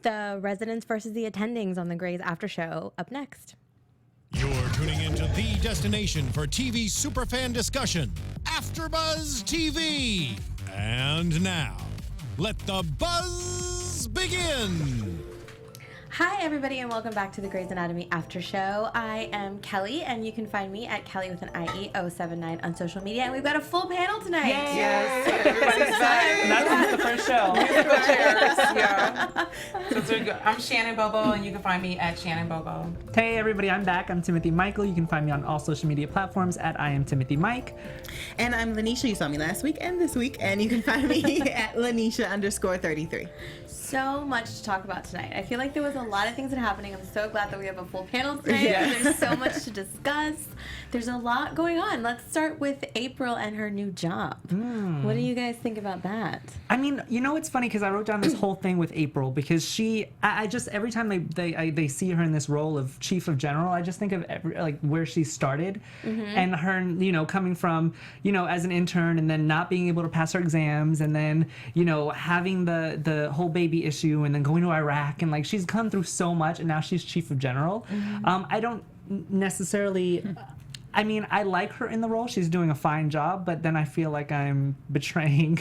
the residents versus the attendings on the Grey's After Show up next. You're tuning into the destination for TV superfan discussion, AfterBuzz TV. And now, let the buzz begin. Hi, everybody, and welcome back to the Grey's Anatomy After Show. I am Kelly, and you can find me at Kelly with an IE 079 on social media. And we've got a full panel tonight. Yay. Yes, everybody's back. That's the first show. Musical chairs. Yeah. I'm Shannon Bobo, and you can find me at Shannon Bobo. Hey, everybody, I'm back. I'm Timothy Michael. You can find me on all social media platforms at I am Timothy Mike. And I'm Lynneisha. You saw me last week and this week, and you can find me at Lynneisha_33. So much to talk about tonight. I feel like there was a lot of things that are happening. I'm so glad that we have a full panel tonight. Yes. There's so much to discuss. There's a lot going on. Let's start with April and her new job. What do you guys think about that? I mean, you know, it's funny because I wrote down this whole thing with April because I just every time they see her in this role of chief of general, I just think of where she started and her, you know, coming from, you know, as an intern and then not being able to pass her exams and then, you know, having the whole baby issue and then going to Iraq and like she's come through so much and now she's chief of general. I don't necessarily. I mean, I like her in the role. She's doing a fine job, but then I feel like I'm betraying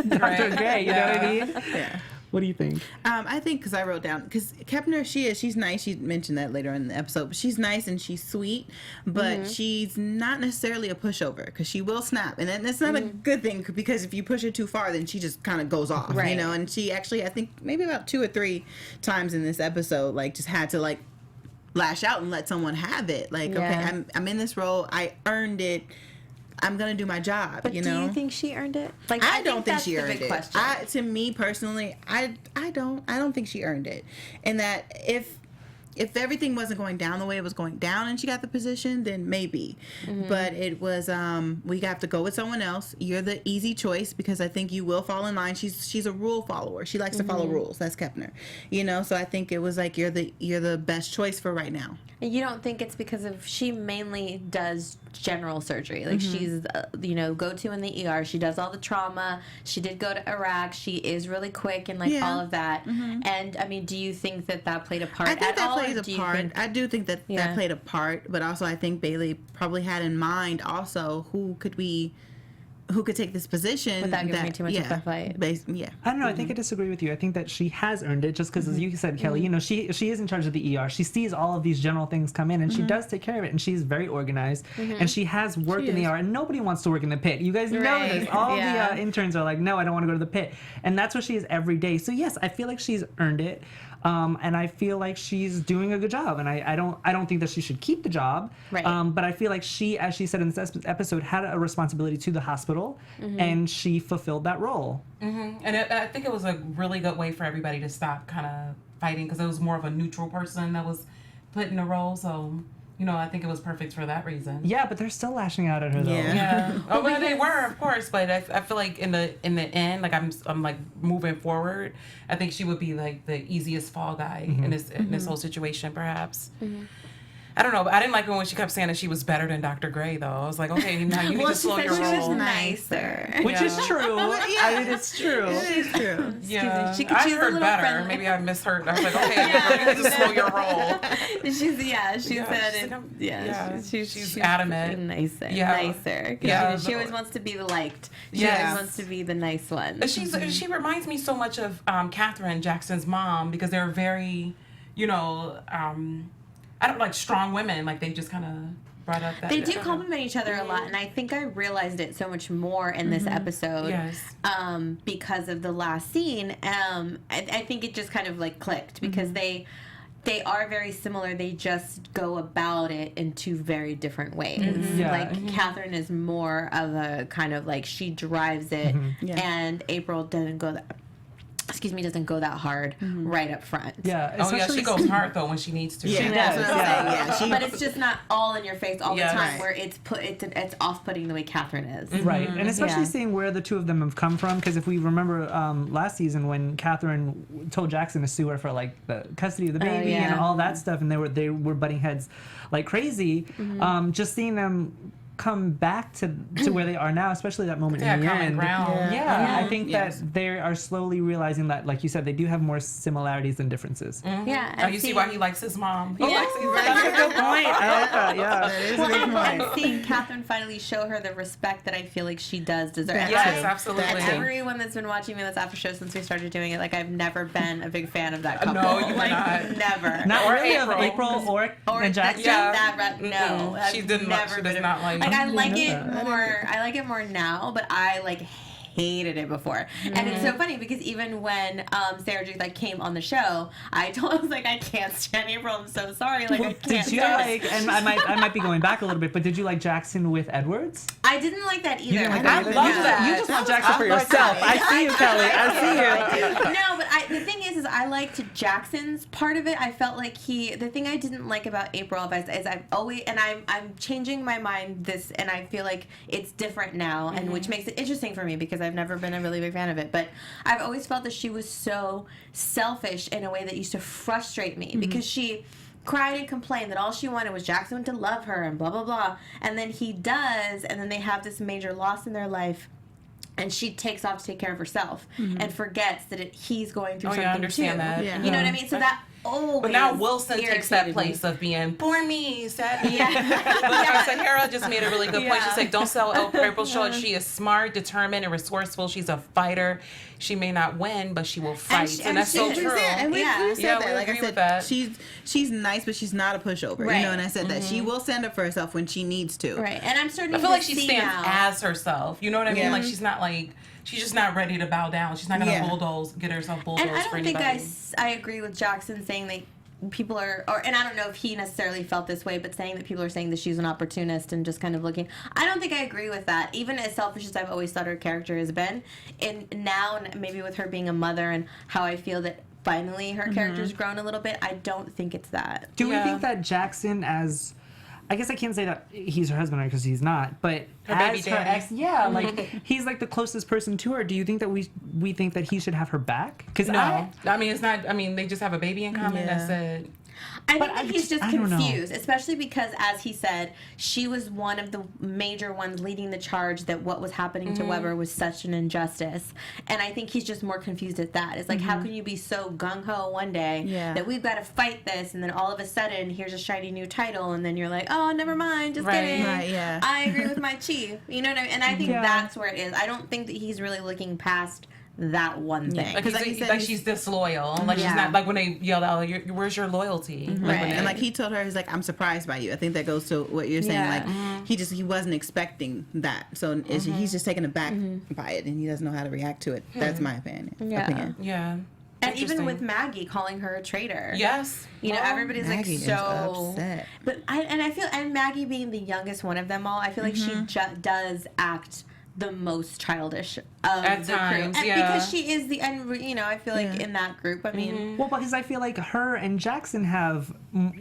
Dr. Gray. You know what I mean? Yeah. What do you think? I think because I wrote down, because Kepner, she's nice. She mentioned that later in the episode, but she's nice and she's sweet, but she's not necessarily a pushover because she will snap. And that's not a good thing because if you push her too far, then she just kind of goes off, you know? And she actually, I think maybe about 2 or 3 times in this episode, like just had to like lash out and let someone have it. Like, okay, I'm in this role. I earned it. I'm gonna do my job. But you know? do you think she earned it? Like, I don't think she earned big it. question. To me personally, I don't think she earned it. And that if everything wasn't going down the way it was going down and she got the position, then maybe. But it was we have to go with someone else. You're the easy choice because I think you will fall in line. She's a rule follower. She likes to follow rules. That's Kepner. You know, so I think it was like you're the best choice for right now. And you don't think it's because of she mainly does general surgery. Like she's, you know, go-to in the ER. She does all the trauma. She did go to Iraq. She is really quick and like all of that. And I mean, do you think that played a part? I think that all, plays a part. I do think that played a part, but also I think Bailey probably had in mind also who could take this position without giving me too much of a fight. I don't know. I think I disagree with you. I think that she has earned it just because, as you said, Kelly, you know, she is in charge of the ER. She sees all of these general things come in, and she does take care of it, and she's very organized, and she has worked in the ER, and nobody wants to work in the pit. You guys know this. All the interns are like, no, I don't want to go to the pit, and that's what she is every day. So yes, I feel like she's earned it. And I feel like she's doing a good job, and I don't think that she should keep the job. Right. But I feel like she, as she said in this episode, had a responsibility to the hospital, and she fulfilled that role. And I think it was a really good way for everybody to stop kind of fighting because it was more of a neutral person that was put in the role. So, you know, I think it was perfect for that reason. Yeah, but they're still lashing out at her though. Yeah. Oh, well, they were, of course, but I feel like in the end, like I'm like moving forward. I think she would be like the easiest fall guy in this whole situation, perhaps. I don't know, but I didn't like it when she kept saying that she was better than Dr. Gray, though. I was like, okay, now you need to slow your roll. She was nicer. Which is true. I mean, it's true. It is true. Yeah. She could I choose heard a little better. friendly. Maybe I misheard. I was like, okay, you need to slow your roll. She said she's adamant. Nicer. Yeah. She always wants to be liked. She Yes. always wants to be the nice one. She reminds me so much of Catherine Jackson's mom because they're very, you know, I don't like strong women. Like they just kind of brought up that. They do compliment each other a lot, and I think I realized it so much more in this episode. Yes. Because of the last scene. I think it just kind of like clicked because they are very similar. They just go about it in 2 very different ways. Yeah. Like Catherine is more of a kind of like she drives it, and April doesn't go that hard right up front. Yeah. Oh yeah, she goes hard though when she needs to. Yeah, She that's does. what I'm saying. But it's just not all in your face all the time, right. where it's off-putting the way Catherine is. Right, and especially seeing where the 2 of them have come from, because if we remember last season when Catherine told Jackson to sue her for like the custody of the baby and all that stuff, and they were butting heads like crazy, just seeing them come back to where they are now, especially that moment Yeah, in the common end. ground. I think that they are slowly realizing that, like you said, they do have more similarities than differences. Yeah. Oh, you see why he likes his mom. He likes his That's a good point. I like that. Yeah. That is a good And point. seeing Catherine finally show her the respect that I feel like she does deserve. And Yes, I- absolutely. Everyone that's been watching me this after show since we started doing it, like I've never been a big fan of that couple. No, you were like, not. Never. Not Or really April. of April or Jackson. No, She I've didn't like- never she been does a- not like- Like I I like didn't it know that. more. I like it more now, but I like hated it before. And it's so funny because even when Sarah G like came on the show, I was like, I can't stand April. I'm so sorry. Like I can't. Did you stand like? And I might be going back a little bit, but did you like Jackson with Edwards? I didn't like that either. didn't like I that didn't- either? no. that. You just want Jackson for yourself. I see you, Kelly. I see you. No, but the thing is I liked Jackson's part of it. I felt like the thing I didn't like about April is I've always, and I'm changing my mind and I feel like it's different now, and which makes it interesting for me because I've never been a really big fan of it. But I've always felt that she was so selfish in a way that used to frustrate me because she cried and complained that all she wanted was Jackson to love her and blah blah blah, and then he does, and then they have this major loss in their life. And she takes off to take care of herself and forgets that he's going through something I understand too. that. Yeah. You know what I mean? So that always But now Wilson takes that irritated place me. of being, poor me, sad me. Yeah. But Sahara just made a really good point. Yeah. She's like, don't sell April short. She is smart, determined, and resourceful. She's a fighter. She may not win, but she will fight. And, that's so true. And we said Yeah, that. we Like I agree with said, that. she's nice, but she's not a pushover. Right. You know, and I said that she will stand up for herself when she needs to. Right. And I'm starting I feel to like she see stands now. as herself. You know what I mean? Yeah. Like she's just not ready to bow down. She's not gonna Yeah. get herself bulldozed And I for don't think anybody. I agree with Jackson saying that people are, and I don't know if he necessarily felt this way, but saying that people are saying that she's an opportunist and just kind of looking. I don't think I agree with that. Even as selfish as I've always thought her character has been, and now and maybe with her being a mother and how I feel that finally her character's grown a little bit, I don't think it's that. Do we Yeah. think that Jackson, as I guess I can't say that he's her husband because he's not, but Her baby as her daddy. ex, yeah, like he's like the closest person to her. Do you think that we think that he should have her back? Because No, I mean it's not. I mean they just have a baby in common. Yeah. That's it. I But think that I he's just I don't know. confused, especially because, as he said, she was one of the major ones leading the charge that what was happening to Weber was such an injustice. And I think he's just more confused at that. It's like, how can you be so gung-ho one day that we've got to fight this, and then all of a sudden, here's a shiny new title, and then you're like, oh, never mind, just Right. kidding. Right, yeah. I agree with my chief. You know what I mean? And I think Yeah. that's where it is. I don't think that he's really looking past that one thing. Like, Like he said, like he's- she's disloyal. Like she's Yeah. not like when they yelled out, "Where's your loyalty?" Like, Right. when And they- like he told her, he's like, I'm surprised by you. I think that goes to what you're saying. Yeah. Like he wasn't expecting that, so he's just taken aback by it, and he doesn't know how to react to it. That's my opinion. Yeah. yeah. And even Interesting. with Maggie calling her a traitor. Yes. You know, everybody's Maggie like is so upset. But I feel, and Maggie being the youngest one of them all, I feel like she does act the most childish of At the times, crew. And yeah. because she is the, and you know, I feel like Yeah. in that group, I mean, Well, because I feel like her and Jackson have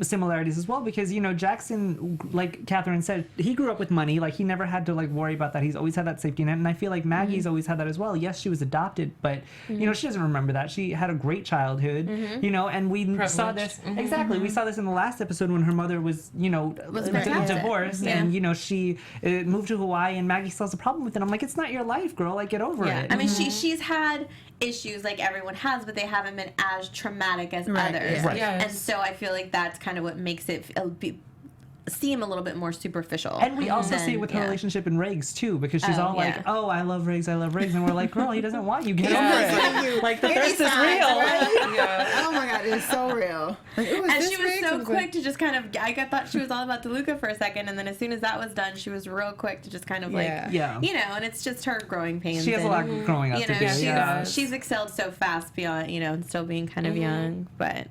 similarities as well. Because you know, Jackson, like Catherine said, he grew up with money. Like he never had to like worry about that. He's always had that safety net. And I feel like Maggie's always had that as well. Yes, she was adopted, but you know, she doesn't remember that. She had a great childhood. You know, and we saw this exactly. We saw this in the last episode when her mother was, you know, fantastic. divorced, and you know, she moved to Hawaii, and Maggie still has a problem with it. I'm like, it's not your life, girl. Like, get over yeah. it. I mean, she's had issues like everyone has, but they haven't been as traumatic as Right, others. yeah. Right. Yes. And so I feel like that's kind of what makes it seem a little bit more superficial. And we also than- see it with her yeah. relationship in Riggs too, because she's Oh, all like, yeah. "Oh, I love Riggs, and we're like, "Girl, he doesn't want you. Get Yeah. over it." Like the Any thirst is signs, real. right? Yeah. Oh my god, it's so real. Like, it And this she was Riggs? so It quick like- to just kind of, I thought she was all about DeLuca for a second, and then as soon as that was done, she was real quick to just kind of like, Yeah. you know, and it's just her growing pains. She has a lot growing up You to know, do. she's, Yeah. she's excelled so fast beyond, you know, and still being kind of young, but...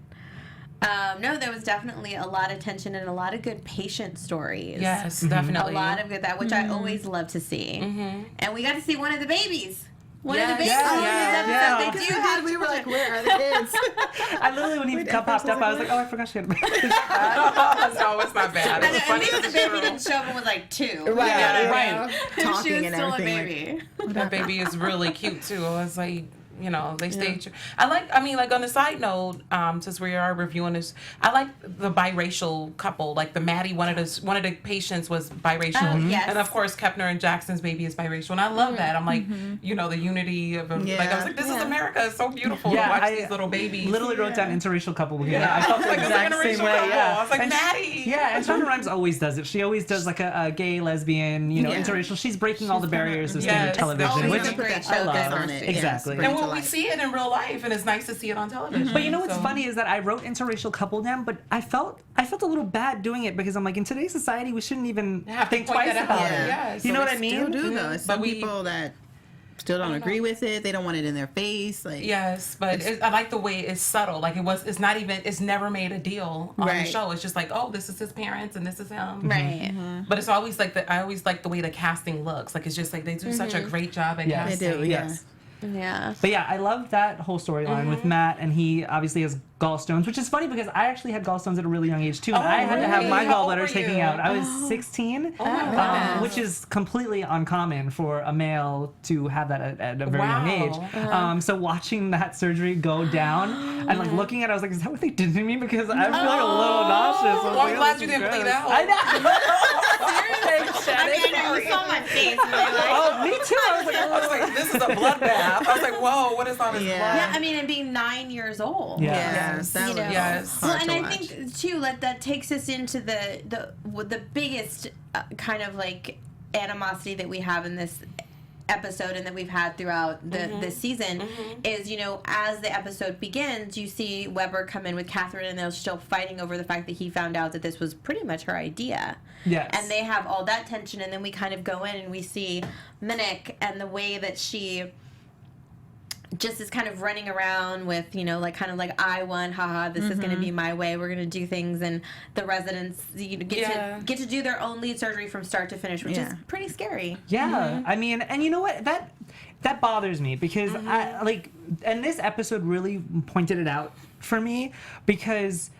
no, there was definitely a lot of tension and a lot of good patient stories. Yes, A definitely. lot of good that, which I always love to see. And we got to see one of the babies. One of the Yes. babies. Yeah. in this Yeah. episode. They Because do we have we to were put- like, where are the kids? I literally, when he popped up, I was like, "Oh, I forgot she had." No, it's not bad. And It's at funny. least the It's baby true. didn't show up and was like 2. Right, Yeah, you right. know, She talking was and still a everything. baby. That baby is really cute too. I was like, You know, they stayed true. I mean, like on the side note, since we are reviewing this, I like the biracial couple. Like the Maddie, one of the patients was biracial, yes. and of course Kepner and Jackson's baby is biracial, and I love that. I'm like, you know, the unity of them. Like I was like, this is America. It's so beautiful to watch these little babies. Literally wrote down interracial couple because I felt the exact same way. I was like, Maddie. Yeah, and Shonda Rhimes always does it. She always does like a gay, lesbian, you know, interracial. She's breaking all the barriers of standard television, which I love. Exactly. And when we see it in real life, and it's nice to see it on television. But you know what's funny is that I wrote interracial couple down, but I felt a little bad doing it because I'm like, in today's society, we shouldn't even think twice about it. Yeah, you know what I mean? Still do though. Some people that still don't agree with it. They don't want it in their face. Like but I like the way it's subtle. Like it's not even. It's never made a deal on the show. It's just like, oh, this is his parents and this is him. Right. But it's always like I always like the way the casting looks. Like it's just like they do such a great job at casting. They do. Yes. Yeah. But yeah, I love that whole storyline with Matt, and he obviously has gallstones, which is funny because I actually had gallstones at a really young age too, and I had to have my gallbladder taken out. I was 16, which is completely uncommon for a male to have that at a very young age. So watching that surgery go down and like looking at it, I was like, is that what they did to me? Because I'm like a little nauseous. Well, I'm glad you didn't bleed out. I know. I saw my face. Oh, me too. I was like, this is a bloodbath. I was like, whoa, what is all this blood? Yeah, I mean, and being 9 years old. Yes. That was Yes. Well, hard and to I watch. think too, that takes us into the biggest kind of like animosity that we have in this episode and that we've had throughout the season is, you know, as the episode begins, you see Weber come in with Catherine and they're still fighting over the fact that he found out that this was pretty much her idea. Yes. And they have all that tension, and then we kind of go in and we see Minnick and the way that she just is kind of running around with, you know, like kind of like, I won, haha, this is going to be my way, we're going to do things, and the residents get to do their own lead surgery from start to finish, which is pretty scary. Yeah, I mean, and you know what, that bothers me because I like, and this episode really pointed it out for me because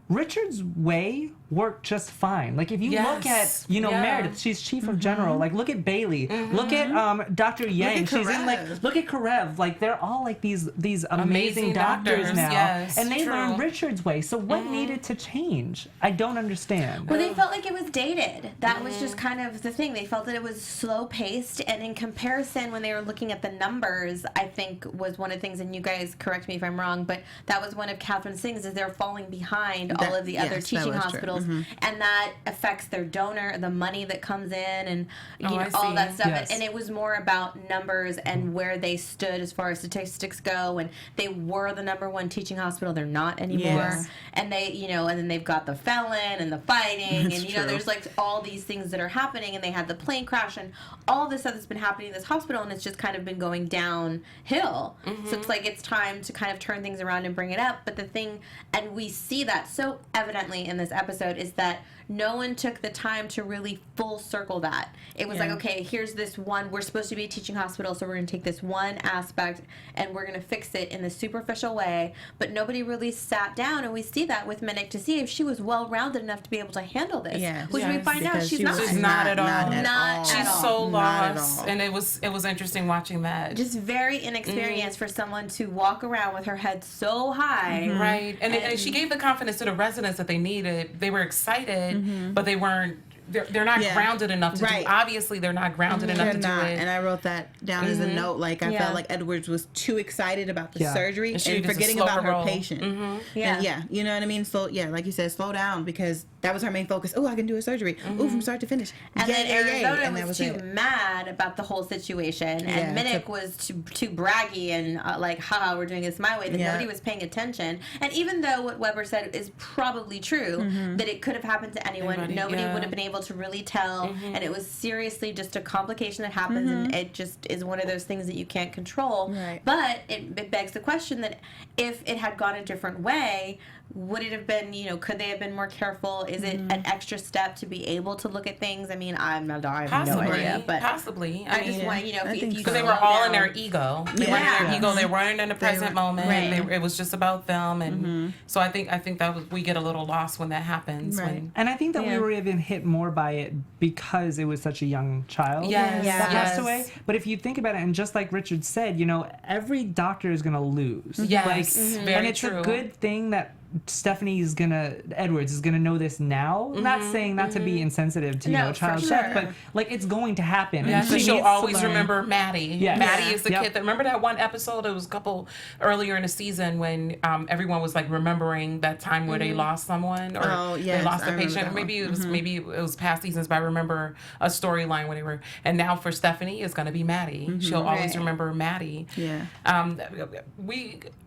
Richard's way worked just fine. Like if you look at, you know, Meredith, she's chief of general. Like look at Bailey. Look at Dr. Yang. She's in like, look at Karev. Like they're all like these amazing doctors now. Yes, and they learned Richard's way. So what needed to change? I don't understand. Well, they felt like it was dated. That was just kind of the thing. They felt that it was slow paced, and in comparison, when they were looking at the numbers, I think was one of the things, and you guys correct me if I'm wrong, but that was one of Catherine's things, is they're falling behind all of the other teaching hospitals, and that affects their donor, the money that comes in, and you know, all that stuff. Yes. And it was more about numbers and where they stood as far as statistics go. And they were the #1 teaching hospital. They're not anymore. Yes. And they, you know, and then they've got the felon and the fighting, That's and you know, true. there's like all these things that are happening. And they had the plane crash and all this stuff that's been happening in this hospital, and it's just kind of been going downhill. So it's like it's time to kind of turn things around and bring it up. But the thing, and we see that so evidently in this episode, is that no one took the time to really full circle that. It was like, okay, here's this one, we're supposed to be a teaching hospital, so we're going to take this one aspect and we're going to fix it in this superficial way, but nobody really sat down, and we see that with Minnick to see if she was well-rounded enough to be able to handle this, which we find out Because she's she not. was She's not at all. Not She's at all. so Not at lost, all. and it was interesting watching that. Just very inexperienced for someone to walk around with her head so high. Right, and she gave the confidence to the residents that they needed. They were excited, but they weren't. They're not grounded enough to do. Obviously, they're not grounded enough to do it. And I wrote that down as a note. Like I felt like Edwards was too excited about the surgery and she needed to forgetting slow about her her roll. patient. And you know what I mean. So like you said, slow down, because that was her main focus. Oh, I can do a surgery. Oh, from start to finish. And then Arizona and that was was too it. mad about the whole situation, and Minnick was too braggy and like, haha, we're doing this my way, that nobody was paying attention. And even though what Weber said is probably true, that it could have happened to anyone, nobody would have been able to really tell, and it was seriously just a complication that happens, and it just is one of those things that you can't control. Right. But it begs the question that if it had gone a different way, would it have been, could they have been more careful? Is it an extra step to be able to look at things? I mean, I have no idea, but possibly. I just want, if you because they were all in their ego. They were in their ego. They weren't in the present moment. Right. It was just about them, and so I think that we get a little lost when that happens. Right. And I think that we were even hit more by it because it was such a young child that passed away. But if you think about it, and just like Richard said, every doctor is going to lose. Yes, very and it's true. a good thing that Edwards is gonna know this now. Not saying not to be insensitive to a child's death, but like it's going to happen. Yeah, and so she'll always learn. remember Maddie. Yes. Maddie is the kid that, remember that one episode, it was a couple earlier in the season when everyone was like remembering that time where they lost someone or they lost a patient. Maybe it was past seasons, but I remember a storyline where they were, and now for Stephanie it's gonna be Maddie. She'll always remember Maddie. Yeah.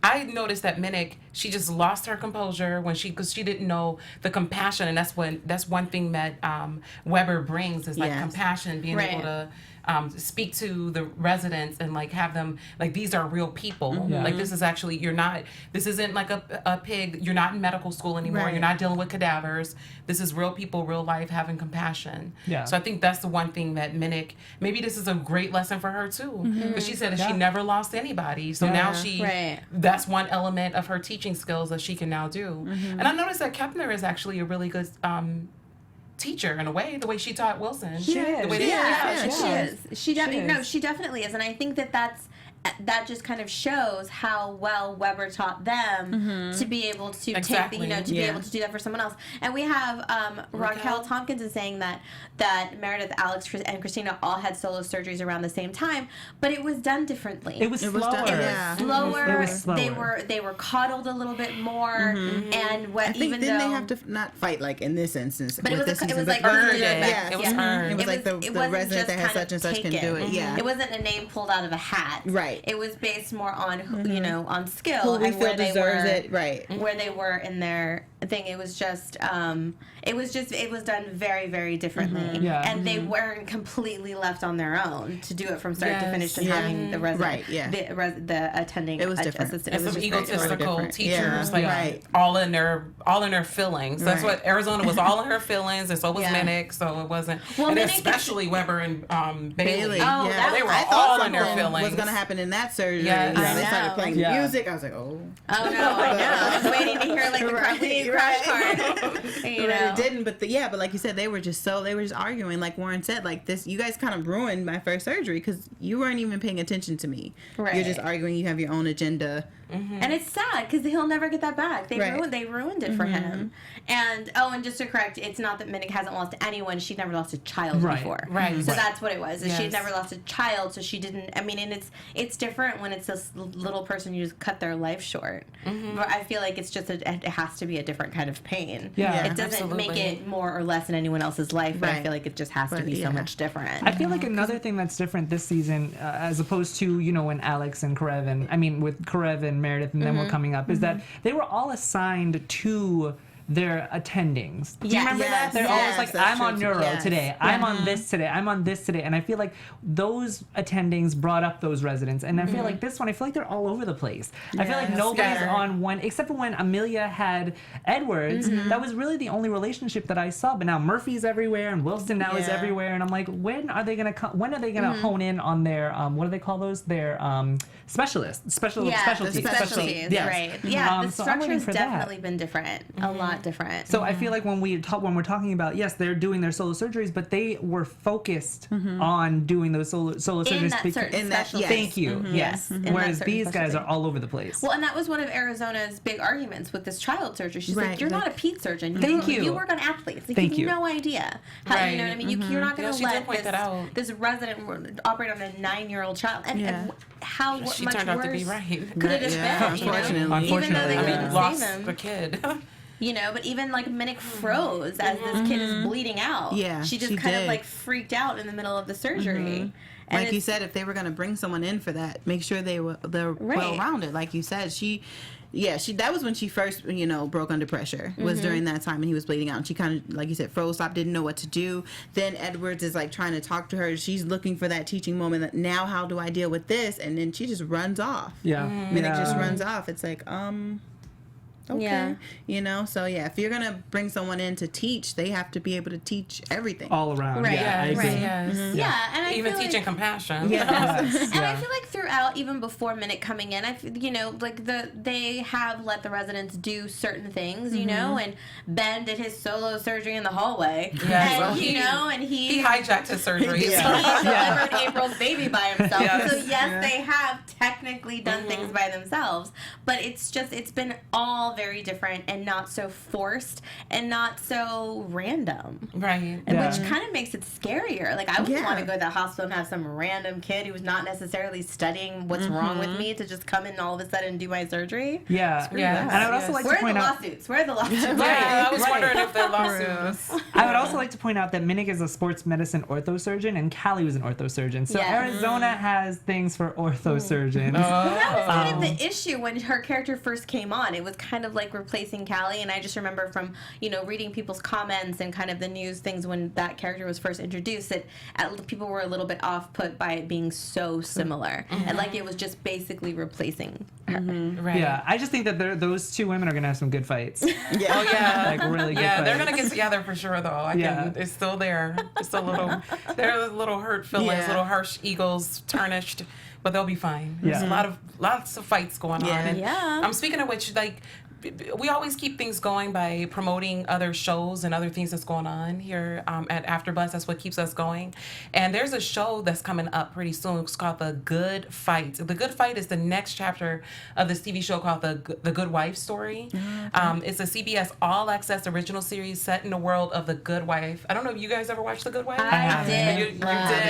I noticed that Minnick, she just lost her composure because she didn't know the compassion, and that's one thing that Weber brings is like compassion, being able to speak to the residents and like have them like these are real people. Like this is actually this isn't like a pig. You're not in medical school anymore. Right. You're not dealing with cadavers. This is real people, real life, having compassion. Yeah. So I think that's the one thing that Minnick, maybe this is a great lesson for her too, because she said that she never lost anybody. So now that's one element of her teaching skills that she can now do. And I noticed that Kepner is actually a really good teacher in a way, the way she taught Wilson. She is. The way she definitely is, and I think that just kind of shows how well Weber taught them to be able to take be able to do that for someone else. And we have Raquel Tompkins is saying that Meredith, Alex, and Christina all had solo surgeries around the same time, but it was done differently. It was slower. Slower. It was slower. They were coddled a little bit more, and Didn't they have to not fight like in this instance? But it was like earned. Yeah, it was earned. It was like the resident that had such and such can do it. Yeah, it wasn't a name pulled out of a hat. Right. It was based more on on skill who we and feel where they deserves were, it. Right. where they were in their thing. It was done very, very differently. Yeah. And they weren't completely left on their own to do it from start to finish, and having the resident, the attending, it was different. assistant. And It was some just egotistical teachers, Yeah. all in their feelings. That's Right. what Arizona was, all in her feelings, and so was Minnick. So it wasn't, Well, and Minnick especially Weber and Bailey. Oh, that they were I all thought in their something feelings. was going to happen in that surgery. Yes. They I started know. playing music. I was like, oh. Oh no, I know. I was waiting to hear like the crash card. But it didn't. But but like you said, they were just arguing. Like Warren said, like this, you guys kind of ruined my first surgery because you weren't even paying attention to me. Right. You're just arguing. You have your own agenda. And it's sad because he'll never get that back. They ruined it for him. And just to correct, it's not that Minnick hasn't lost anyone. She'd never lost a child before. Right. So that's what it was. Yes. She'd never lost a child, so she didn't. I mean, and it's different when it's this little person you just cut their life short. But I feel like it's just it has to be a different kind of pain. Yeah. It doesn't make it more or less in anyone else's life. But I feel like it just has to be so much different. I feel like another thing that's different this season, as opposed to when Alex and with Karev and Meredith, and then we're coming up, is that they were all assigned to their attendings. Do you remember that? They're always like, I'm on neuro today. I'm on this today. I'm on this today. And I feel like those attendings brought up those residents. And I feel like this one, I feel like they're all over the place. I feel like nobody's on one, except for when Amelia had Edwards. That was really the only relationship that I saw. But now Murphy's everywhere and Wilson now is everywhere. And I'm like, when are they going to hone in on their, what do they call those? Their specialists. Specialties. Specialties. Yes. Right. Yeah, the so structure has definitely been different. A lot different. So I feel like when we're talking about, yes, they're doing their solo surgeries, but they were focused on doing those solo surgeries. Thank you. Yes. Whereas these guys are all over the place. Well, and that was one of Arizona's big arguments with this child surgery. She's like, you're not a peds surgeon. You work on athletes. Like, you have no idea. How, you know what I mean? You're not going to let this resident operate on a 9-year-old child. And how she much turned out worse to be right. could it have been? Unfortunately. Even though they couldn't lost save him. the kid. But even like Minnick froze as this kid is bleeding out. Yeah, she just kind of like freaked out in the middle of the surgery. And like you said, if they were going to bring someone in for that, make sure they're well rounded. Like you said, that was when she first, broke under pressure, was during that time, and he was bleeding out. And she kind of, like you said, froze, stopped, didn't know what to do. Then Edwards is like trying to talk to her. She's looking for that teaching moment. That now, how do I deal with this? And then she just runs off. Yeah. Minnick just runs off. It's like, Okay. Yeah. You know, so yeah, if you're gonna bring someone in to teach, they have to be able to teach everything. All around. Right. Yeah, I Yes, agree. yes. Yeah, and I Even feel teaching like, compassion. Yeah. And I Yeah. feel like throughout, even before Minute coming in, they have let the residents do certain things, you know, and Ben did his solo surgery in the hallway, Yes. and Well, he he hijacked his surgery. he So. delivered April's baby by himself. Yes. So yes, they have technically done things by themselves, but it's been all very different and not so forced and not so random. Right. And Yeah. which kind of makes it scarier. Like, I wouldn't Yeah. want to go to the hospital and have some random kid who was not necessarily studying what's wrong with me to just come in all of a sudden and do my surgery. Yeah. Yeah. And I would also like Where to are the point out. lawsuits? Where are the lawsuits? Yeah, I was Right. wondering if the lawsuits. I would also like to point out that Minnick is a sports medicine orthosurgeon and Callie was an orthosurgeon. So Yeah. Arizona has things for orthosurgeons. That was kind of Um, the issue when her character first came on. It was kind of like replacing Callie, and I just remember from, reading people's comments and kind of the news things when that character was first introduced that people were a little bit off put by it being so similar. And like it was just basically replacing her. Right. Yeah, I just think that those two women are going to have some good fights. Yeah. Oh yeah. Like, really good Yeah, they're fights. gonna get together for sure though. Yeah. It's still there. It's still there are little hurt feelings, Yeah. little harsh egos tarnished, but they'll be fine. There's Yeah. lots of fights going on. Yeah. And, Yeah. speaking of which, like, we always keep things going by promoting other shows and other things that's going on here at AfterBuzz. That's what keeps us going. And there's a show that's coming up pretty soon. It's called The Good Fight. The Good Fight is the next chapter of this TV show called The Good Wife Story. It's a CBS All Access original series set in the world of The Good Wife. I don't know if you guys ever watched The Good Wife. I haven't. did. You did.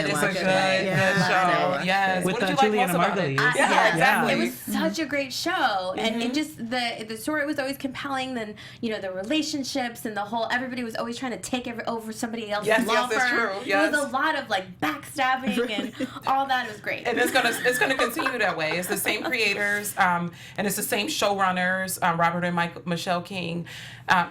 It's a watch good, it. Yeah. good show. Loved it. Yes. With What did you like Juliana most about it? Margulies. Yeah, exactly. It was such a great show, and it just the story was always compelling. Then the relationships and the whole everybody was always trying to take over somebody else's Yes, law yes, that's firm. true. It Yes. was a lot of like backstabbing and all that. It was great. And it's gonna continue that way. It's the same creators, and it's the same showrunners, Robert and Michelle King.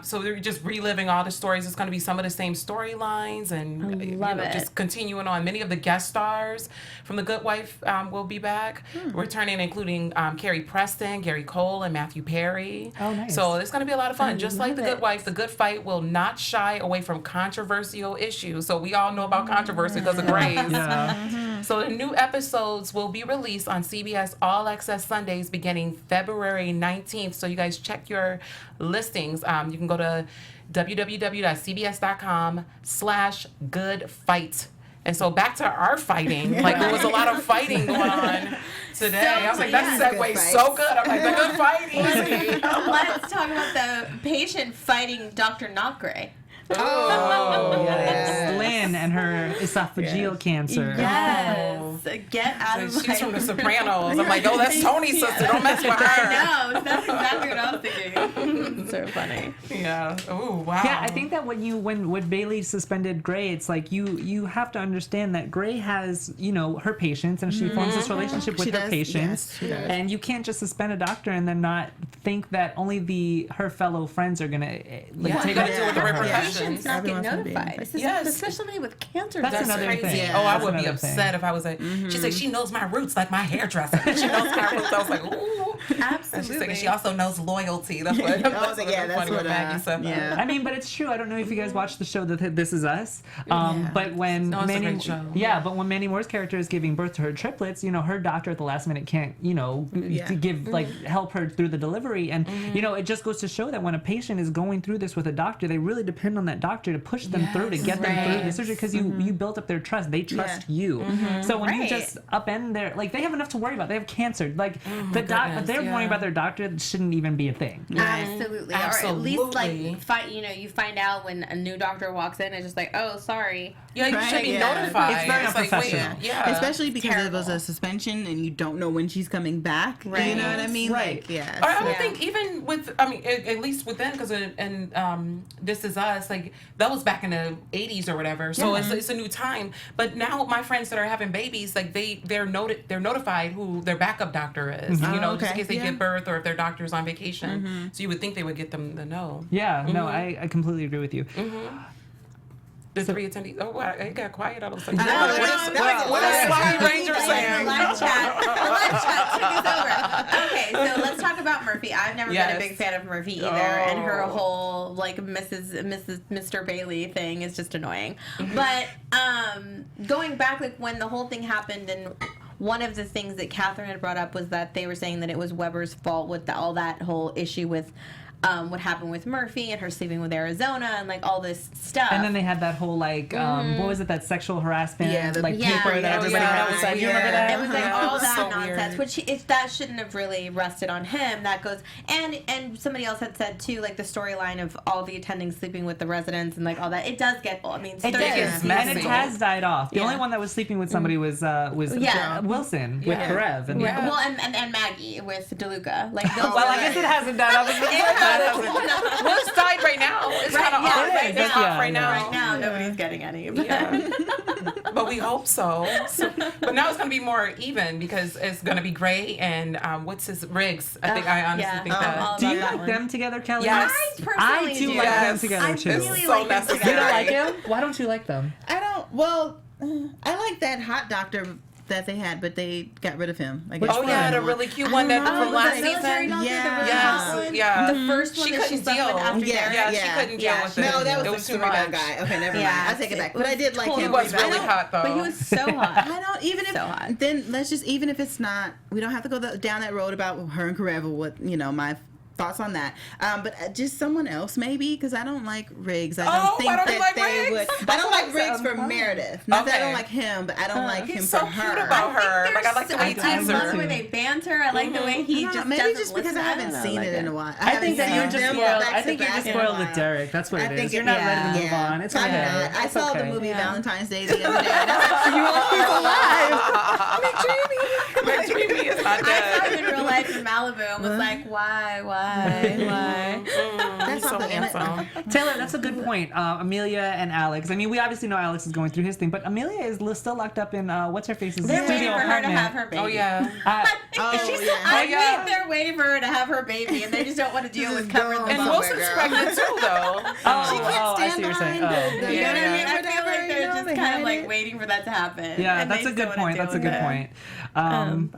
So they're just reliving all the stories. It's gonna be some of the same storylines, and love it. just continuing on. Many of the guest stars from The Good Wife will be back, returning, including Carrie Preston, Gary Cole, and Matthew Perry. Oh, nice. So it's gonna be a lot of fun. Just like The love Good it. Wife, The Good Fight will not shy away from controversial issues. So we all know about controversy because of Grace. Yeah. So the new episodes will be released on CBS All Access Sundays beginning February 19th. So you guys check your listings. You can go to www.cbs.com/goodfight. And so back to our fighting. Like there was a lot of fighting going on today. I was like, that Good segue's fights. so good. I'm like, the good fighting. Let's talk about the patient fighting Dr. Not Gray. Oh, Yes. Lynn and her esophageal cancer. Yes. Get out of She's my from The Sopranos. I'm like, oh, that's Tony's sister. Don't mess with her. I know. That's exactly what I was thinking. So funny. Yeah. Oh, wow. Yeah, I think that when Bailey suspended Gray, it's like you have to understand that Gray has her patients and she forms this relationship with She her does, patients, yes, she does. and you can't just suspend a doctor and then not think that only her fellow friends are gonna Yeah, take you gotta it deal with the for her. repercussions. Patients not get Everyone's gonna be notified. infected. This is Yes. especially with cancer. That's That's another crazy. thing. Yeah. Oh, I That's would be another upset thing. if I was like, she's like, she knows my roots like my hairdresser. She knows my roots. I was like, ooh. And Absolutely. she's like, and she also knows loyalty. That's what, that's funny what, when Maggie said that. yeah. I mean, but it's true. I don't know if you guys watched the show that This Is Us. But when No, it's a great show. but when Mandy Moore's character is giving birth to her triplets, her doctor at the last minute can't, Yeah. to give help her through the delivery, and it just goes to show that when a patient is going through this with a doctor, they really depend on that doctor to push them through to get them through the surgery because you built up their trust. They trust you. So when you Right. just upend their they have enough to worry about. They have cancer. Like they're worrying about their doctor. That shouldn't even be a thing. Absolutely. Or at least Absolutely. you find out when a new doctor walks in and just like, oh, sorry. Yeah, you should be Yeah. notified. It's very like, wait, unprofessional. yeah. Especially because it was Terrible. a suspension and you don't know when she's coming back. Right. You know what I mean? Right. Like, yeah. Or I would Yeah. think even with, at least with them, because This Is Us, like that was back in the 80s or whatever. So it's a new time. But now my friends that are having babies, like they're notified who their backup doctor is. Oh, Just in okay. case they Yeah. give birth or if their doctor's on vacation. So you would think they would get them to know. Yeah, no, I completely agree with you. The 3 attendees. Oh, wow, it got quiet all of a sudden. What is Sloppy Ranger saying? The live chat took us over. Okay, so let's talk about Murphy. I've never been a big fan of Murphy either, and her whole like Mr. Bailey thing is just annoying. But going back, like when the whole thing happened, and one of the things that Catherine had brought up was that they were saying that it was Weber's fault with all that whole issue with what happened with Murphy and her sleeping with Arizona and like all this stuff. And then they had that whole like what was it, that sexual harassment paper that everybody had outside. Do you remember that? It was like all that so nonsense, weird. which that shouldn't have really rested on him. That goes and somebody else had said too, like the storyline of all the attendings sleeping with the residents and like all that. It does get. I mean, it does, and it has died off. The only one that was sleeping with somebody was Wilson with Karev. And well, and Maggie with DeLuca. Like those well, I guess it hasn't died off. Well, it's died right now. It's kind of off. It's off right now. Right now, nobody's getting any. But we hope so. But now it's going to be more even because it's going to be Gray and what's his Riggs. I think I honestly think that. Do you like them together, Kelly? Yes. I personally do like them together too. I really so like them necessary. together. You don't like him? Why don't you like them? I don't. Well, I like that hot doctor that they had, but they got rid of him. Like, Oh yeah, the really cute one that from last season. Yeah. The first one She that she couldn't slept deal. with after Derek. She couldn't deal with it. No, that It was the too storyline much. guy. Okay, never mind. I take it back. But I did like He him. He was really hot though. But he was so hot. I don't even if So hot. then let's just even if it's not, we don't have to go down that road about her and Karev or what my thoughts on that. But just someone else maybe because I don't like Riggs. I don't think why don't that you like they Riggs? would. I don't like Riggs for Meredith. Not that I don't like him, but I don't like him He's for so her. cute about her. Like I like the way he I teases love the her. way they banter. I like the way he just maybe doesn't just because listen. I haven't seen it in a while. I think that you're just them spoiled. back I to think you're back just in a spoiled with while. Derek. That's what I it think is. You're not ready to move on. It's I'm okay. not. I It's saw the okay. movie Valentine's Day the other day. And I was like, McDreamy is not I saw dead. him in real life in Malibu and was like, why? He's so handsome. Taylor, that's a good point. Amelia and Alex. I mean, we obviously know Alex is going through his thing, but Amelia is still locked up in what's her face's They're waiting studio for her to apartment. have her baby. Oh yeah. I think they're waiting for her to have her baby, and they just don't want to deal with covering the And bummer, Wilson's girl. pregnant too, though. She can't I stand see what you're saying. behind the You know what I mean? I whatever, feel like they're just they kind of hide like it. waiting for that to happen. Yeah, and that's they a just good don't wanna point. deal That's a with good it. point.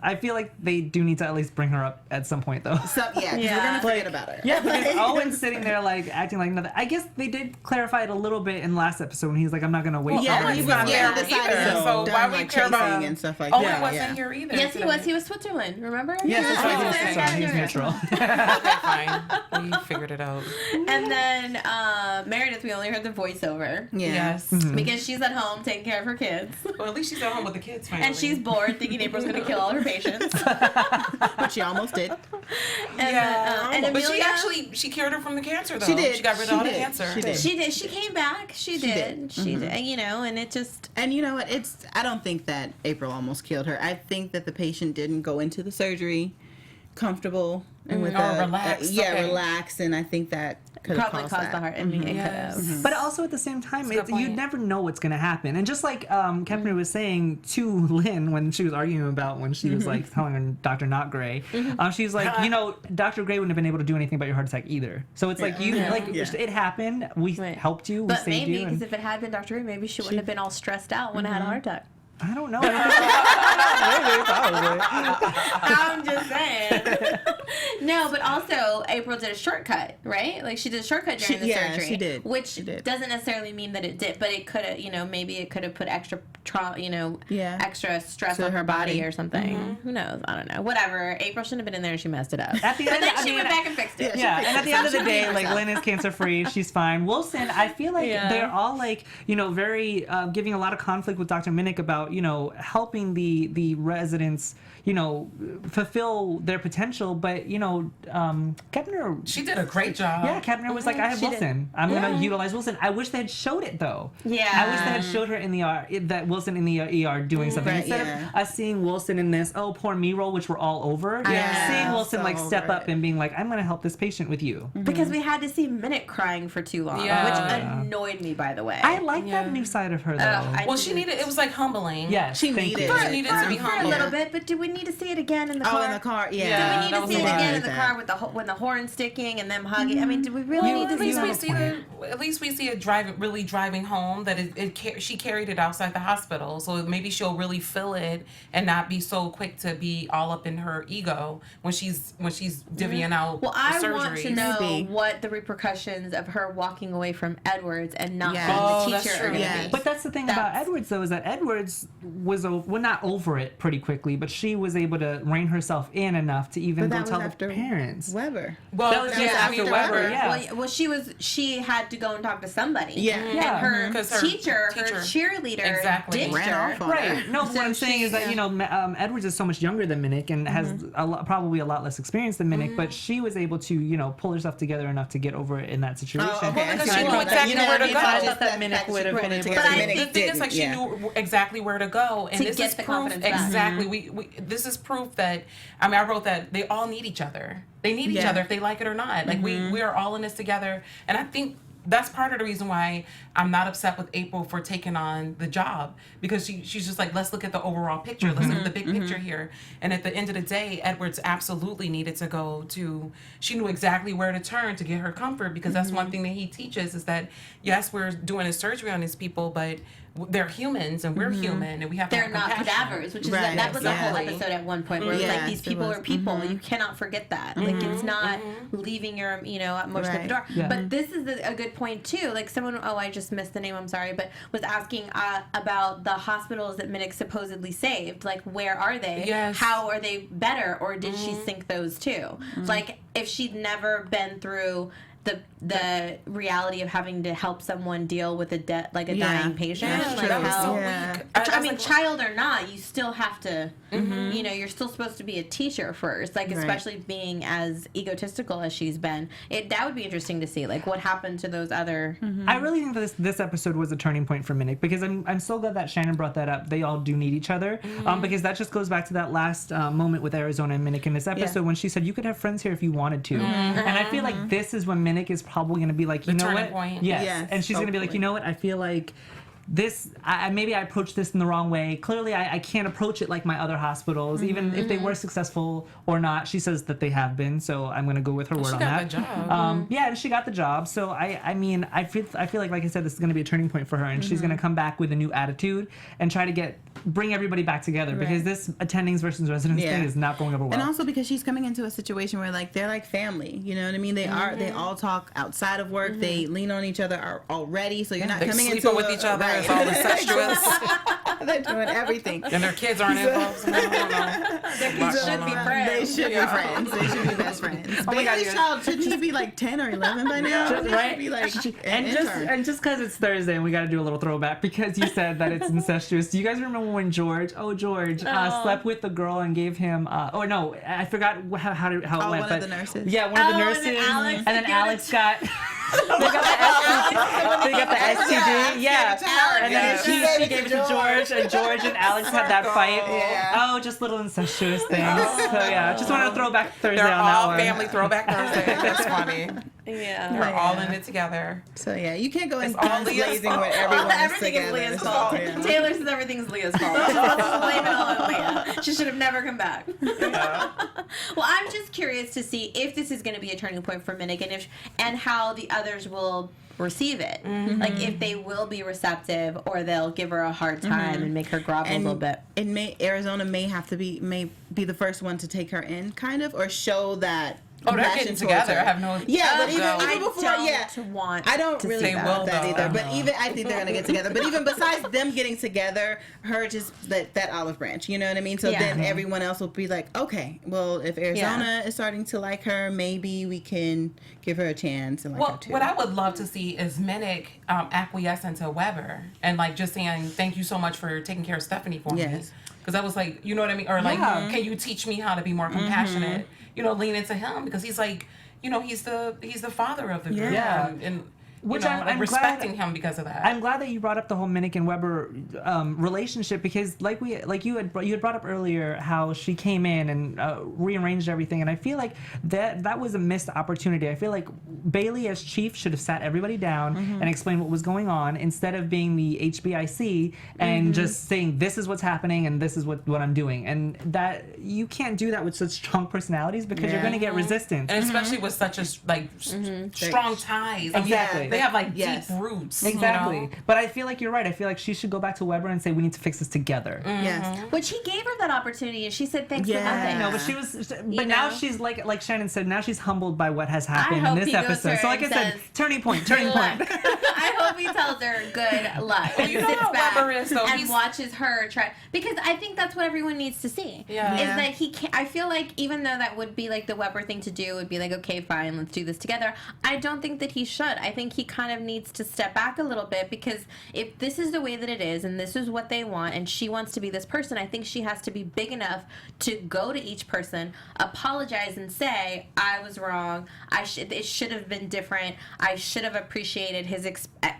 I feel like they do need to at least bring her up at some point, though. So, yeah, 'cause we're gonna forget about her. Yeah, because Owen's sitting there like acting like nothing. I guess they did clarify it a little bit in last episode when he's like, "I'm not gonna wait." Yeah, for he it." was not there deciding either, he's so done, why we like, care about- chasing and stuff like Owen that. wasn't here either. Yes, he was. He was Switzerland. Remember? Yes, that's right. He was Yeah. Switzerland. He was neutral. Okay, fine. We figured it out. And then Meredith, we only heard the voiceover Yeah. Yes. because she's at home taking care of her kids, Well, at least she's at home with the kids finally. and she's bored, thinking April's gonna kill all her patients. But she almost did. And and but Amelia, she cured her from the cancer though. She did. She got rid of She all the did. cancer. She did. She did. She came back. She did. did. She did. And it just. And you know what? I don't think that April almost killed her. I think that the patient didn't go into the surgery comfortable and with relaxed. Okay. relaxed, and I think that could have Probably caused caused that. the heart. I mean, it could Yes. have. But also at the same time, That's a good you point. never know what's going to happen. And just like Kepner was saying to Lynn when she was arguing about when she was like telling her Dr. Not Gray, she was like, Dr. Gray wouldn't have been able to do anything about your heart attack either. So it's like it happened. We helped you. We But saved maybe you. because And if it had been Dr. Ray, maybe she wouldn't have been all stressed out when I had a heart attack. I don't know. Maybe, probably. I'm just saying. No, but also April did a shortcut, right? Like she did a shortcut during the surgery. she did. Which She did. doesn't necessarily mean that it did, but it could have, maybe it could have put extra extra stress To on her her body body. or something. Who knows? I don't know. Whatever. April shouldn't have been in there and she messed it up. At the But end, then I she mean, went back and fixed it. Yeah, and at the end of the day, like herself. Lynn is cancer free. She's fine. Wilson, I feel like they're all like, very giving a lot of conflict with Dr. Minnick about, helping the residents, fulfill their potential. But, Kepner. She did a great job. Yeah, Kepner was like, I have She did. Wilson. I'm going to utilize Wilson. I wish they had showed it, though. Yeah. I wish they had showed her in the ER, that Wilson in the ER doing something. Right, Instead yeah. of us seeing Wilson in this, oh, poor me role, which we're all over, Yeah. seeing Wilson, So like, step over up it. and being like, I'm going to help this patient with you. Because we had to see Minute crying for too long, Yeah. which annoyed me, by the way. I like that new side of her, though. Well, she needed. It was like humbling. Yes, She thank needed you. it. It needed to be for a humble. little bit, but do we need to see it again in the car? Oh, in the car, Yeah, Do we that need to was see a it lot. again end of like the that. car with when the horn's sticking and them hugging. I mean, do we really need to at see least that? at least we see it driving home that she carried it outside the hospital, so maybe she'll really feel it and not be so quick to be all up in her ego when she's divvying out Well, the I surgery. want to know Maybe. what the repercussions of her walking away from Edwards and not Yeah. being Oh, the that's teacher are true. going to Yes. be. But that's the thing about Edwards, though, is that Edwards was not over it pretty quickly, but she was able to rein herself in enough to even But go that was tell the after parents. Weber. Well, That was just after Weber, yeah. Well, she had to go and talk to somebody. Yeah. Yeah. And her 'Cause her teacher, teacher her cheerleader, exactly ditched Ran her. off on Right. her. No, but what I'm So saying is that, she- you know, Edwards is so much younger than Minnick and has probably a lot less experience than Minnick, but she was able to, you know, pull herself together enough to get over it in that situation. Oh, okay. because I she see. knew I exactly thought- where to I go. thought I thought that Minnick she would have pulled been it able together. to- But I Minnick The thing is, like, she didn't, knew exactly where to go, and To this get is the proof. confidence back. Exactly, we this is proof that I wrote that they all need each other. They need each Yeah. other if they like it or not. Like we are all in this together, and I think that's part of the reason why I'm not upset with April for taking on the job, because she's just like, let's look at the overall picture. Let's look at the big picture here. And at the end of the day, Edwards absolutely needed to go to. She knew exactly where to turn to get her comfort, because that's one thing that he teaches is that yes, we're doing a surgery on these people, but they're humans and we're human and we have to They're have not compassion. cadavers, which is Right, that was a whole exactly. episode at one point where it was like Yes, these it people was. are people. You cannot forget that. Like it's not leaving your emotion at the door. Yeah. But this is a good point too. Like someone, I just missed the name. I'm sorry, but was asking about the hospitals that Minnick supposedly saved. Like where are they? Yes. How are they better, or did she sink those too? Like if she'd never been through the reality of having to help someone deal with a dying patient. That's Like true. That was how, so Yeah. weak. I was mean, like, child or not, you still have to, you're still supposed to be a teacher first. Like, Right. especially being as egotistical as she's been. That would be interesting to see. Like, what happened to those other. I really think this episode was a turning point for Minnick, because I'm so glad that Shannon brought that up. They all do need each other, because that just goes back to that last moment with Arizona and Minnick in this episode when she said you could have friends here if you wanted to, and I feel like this is when Minnick is probably going to be like, you know turning what? point. Yes. Yes, And she's going to be like, hopefully. you know what? I feel like this, maybe I approached this in the wrong way. Clearly, I can't approach it like my other hospitals, even if they were successful or not. She says that they have been, so I'm going to go with her word she on got that. the job. Yeah, and she got the job. So I mean, I feel like I said, this is going to be a turning point for her, and she's going to come back with a new attitude and try to bring everybody back together, because this attendings versus residents thing is not going over well. And also because she's coming into a situation where like they're like family, you know what I mean? They all talk outside of work. They lean on each other already, so you're not They coming sleeping into with each other. It's all incestuous. They're doing everything. And their kids aren't involved. So I don't know. They should be friends. They should be friends. They should be best friends. Oh my God, Bailey's child, should she be like 10 or 11 by now? Just- She right? should be like and just because it's Thursday and we got to do a little throwback, because you said that it's incestuous. Do you guys remember when George slept with the girl and gave him? Or no, I forgot how it went. one of but the nurses. Yeah, one of the Oh, nurses. and then Alex got. They got the STD. Yeah. And then she gave it to George, and George and Alex had that fight. Yeah. Oh, just little incestuous things. So yeah, just wanted to throw back Thursday They're on that all one. family throwback Thursday. That's funny. Yeah. They're all in it together. So yeah, you can't go in It's all guns Leah's blazing fault. with everyone Everything together. is Leah's So, fault. yeah. Taylor says everything's Leah's fault. She's supposed to blame it all on Leah. She should have never come back. Well, I'm just curious to see if this is going to be a turning point for Minnick, and how the others will receive it. Like if they will be receptive, or they'll give her a hard time and make her grovel a little bit. Arizona may be the first one to take her in, kind of, or show that. Oh, they're compassion getting towards together. her. I have no. Yeah, but even I before, want I don't to really see They want will, that though. either. But even I think they're gonna get together. But even besides them getting together, her just that olive branch, you know what I mean? So Yeah. then everyone else will be like, okay, well, if Arizona is starting to like her, maybe we can give her a chance and like her Well, too. what I would love to see is Minnick acquiesce into Weber and like just saying thank you so much for taking care of Stephanie for me. Yes. Because I was like, you know what I mean? Or like, can you teach me how to be more compassionate? You know, lean into him because he's like, you know, he's the father of the group. Yeah. And Which you know, I'm like, glad- respecting him because of that. I'm glad that you brought up the whole Minnick and Weber relationship, because you had brought up earlier how she came in and rearranged everything, and I feel like that was a missed opportunity. I feel like Bailey as chief should have sat everybody down and explained what was going on, instead of being the HBIC and just saying, this is what's happening and this is what I'm doing. And that you can't do that with such strong personalities, because you're going to get resistance. And especially with such a strong ties. I mean, Exactly. they have like deep roots. Exactly. You know? But I feel like you're right. I feel like she should go back to Weber and say, we need to fix this together. Yes. Which he gave her that opportunity, and she said thanks for Yeah. nothing. No, but she was. But You now know? she's like Shannon said. Now she's humbled by what has happened in hope this he goes to episode. her So, like I and said, says, turning point. I hope he tells her good luck and you know sits how back Weber is, though. and He's- watches her try, because I think that's what everyone needs to see. Yeah. Is Yeah. that he can't. I feel like even though that would be like the Weber thing to do, would be like, okay, fine, let's do this together. I don't think that he should. I think he kind of needs to step back a little bit, because if this is the way that it is and this is what they want and she wants to be this person, I think she has to be big enough to go to each person, apologize and say, I was wrong. It should have been different. I should have appreciated his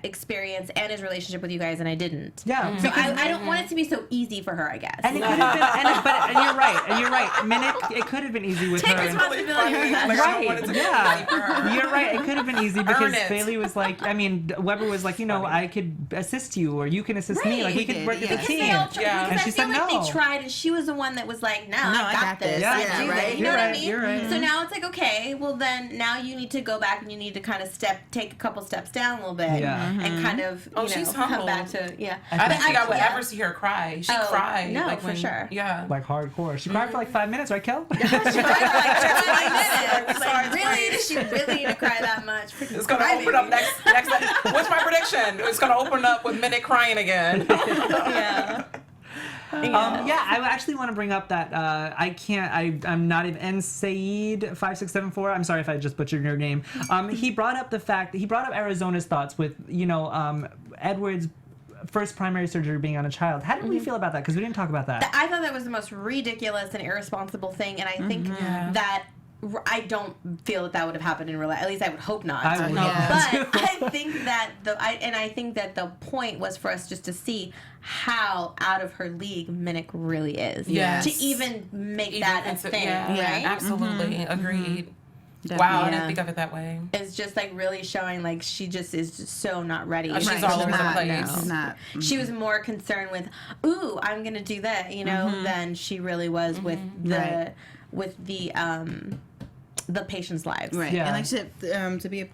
experience and his relationship with you guys, and I didn't. Yeah. So I don't want it to be so easy for her, I guess. And it could have been. And you're right. And you're right. Minnick, it could have been easy with Take her. responsibility for that. Like, I don't want it to be Yeah, for her. you're right. It could have been easy because Earn it. Bailey was like, I mean, Weber was like, I could assist you, or you can assist me. Right. Like we He could did, work as a yeah. Because team. they all tried, Yeah. because And I she feel said like no. they tried, and she was the one that was like, no, I got this. Yeah, I do right. it. You You're know what I right, mean? you're right. So now it's like, okay, well then now you need to go back and you need to kind of take a couple steps down a little bit, Yeah. and kind of she's come humble. back to I don't think I would yeah. ever see her cry. She Oh, cried. no, like for when, sure. Yeah. Like hardcore. She cried for like 5 minutes, right, Kel? She cried for like 20 minutes. Like, really? Does she really need to cry that much? It's gonna open up next. What's my prediction? It's gonna open up with Minnick crying again. Yeah. I actually want to bring up that I'm not even Saeed 5674. I'm sorry if I just butchered your name. He brought up Arizona's thoughts with Edward's first primary surgery being on a child. How did we feel about that? Because we didn't talk about that. I thought that was the most ridiculous and irresponsible thing, and I think that I don't feel that would have happened in real life. At least I would hope not. I would But hope not. I think that I think that the point was for us just to see how out of her league Minnick really is. Yes. To even make that a thing, yeah, right? absolutely. Agreed. Wow, I Definitely. didn't think of it that way. It's just like really showing like she just is so not ready. She's Right. all over the not, place. no. She's not. She was more concerned with, ooh, I'm gonna do that, than she really was with Right. the patients' lives. Right. Yeah. And like I said, to be a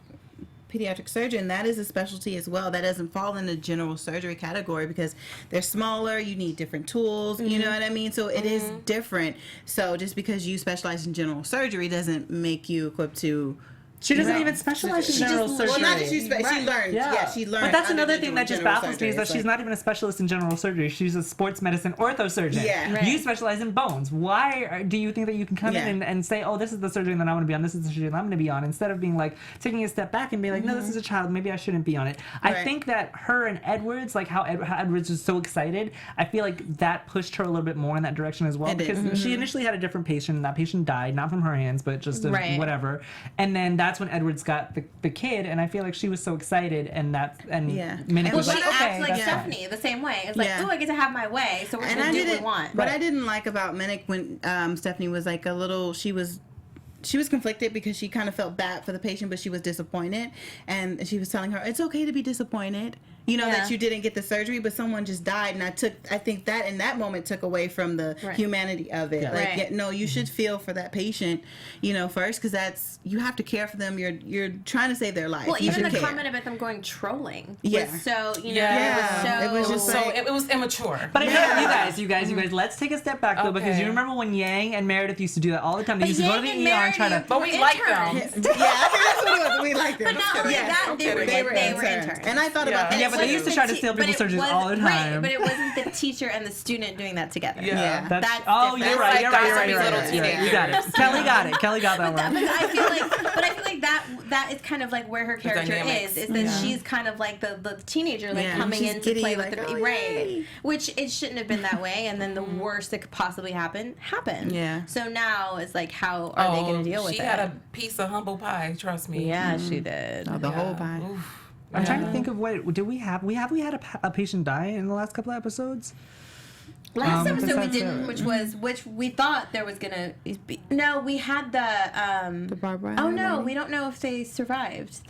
pediatric surgeon, that is a specialty as well. That doesn't fall in the general surgery category because they're smaller, you need different tools, you know what I mean? So it is different. So just because you specialize in general surgery doesn't make you equipped to... She doesn't No. even specialize in She general just, surgery. well, not that she learned. Yeah, she learned. But that's under another the thing that just general baffles me is surgery. that she's not even a specialist in general surgery. She's a sports medicine orthosurgeon. Yeah. Right. You specialize in bones. Why do you think that you can come Yeah. in and say, oh, this is the surgery that I want to be on, this is the surgery that I'm going to be on, instead of being like, taking a step back and being like, no, this is a child, maybe I shouldn't be on it. I Right. think that her and Edwards, like how Edwards was so excited, I feel like that pushed her a little bit more in that direction as well. It did. Because she initially had a different patient, and that patient died, not from her hands, but just of Right. whatever. And then that's when Edwards got the kid, and I feel like she was so excited, and Yeah. Minnick Well, was she like, acts okay, like that's fine. Stephanie the same way. It's like, Yeah. ooh, I get to have my way, so we're And gonna I do what we didn't. want. What Right. I didn't like about Minnick when Stephanie was like a little, she was conflicted because she kind of felt bad for the patient, but she was disappointed, and she was telling her it's okay to be disappointed. You know, Yeah. that you didn't get the surgery, but someone just died, and I think that in that moment took away from the Right. humanity of it. Yeah. Like, Right. yeah, no, you should feel for that patient, first, because you have to care for them. You're trying to save their life. Well, You even should the care. comment about them going trolling Yeah. was so, Yeah. it was so... It was It was immature. But I feel Yeah. like you guys, let's take a step back though, because Okay. you remember when Yang and Meredith used to do that all the time. They But used to go to the Yang and ER and try to. Meredith But we were like them. interns. Yeah, I think that's what it was. We liked them. But not only Yes. that, they were interns. And I thought about that. Yeah, but they too. used to try to steal people's surgeries all the time. Right, but it wasn't the teacher and the student doing that together. Yeah. That's, That's oh, different. you're right. It's You're like right. You're right. gossipy You're right. little You're right. You got it. teenagers. Kelly got it. Kelly got that But one. I feel like that is kind of like where her character dynamics. is that she's kind of like the teenager, like Yeah. coming She's in to giddy, play like, with the oh, right, yay. which it shouldn't have been that way, and then the worst that could possibly happen happened. Yeah. So now it's like, how are they going to deal with she it? had a piece of humble pie. Trust me. Yeah, she did. The whole pie. I'm trying to think of what do we have. We had a patient die in the last couple of episodes. Last episode we besides didn't, which we thought there was gonna be. No, we had the barbed wire. Oh no, we don't know if they survived.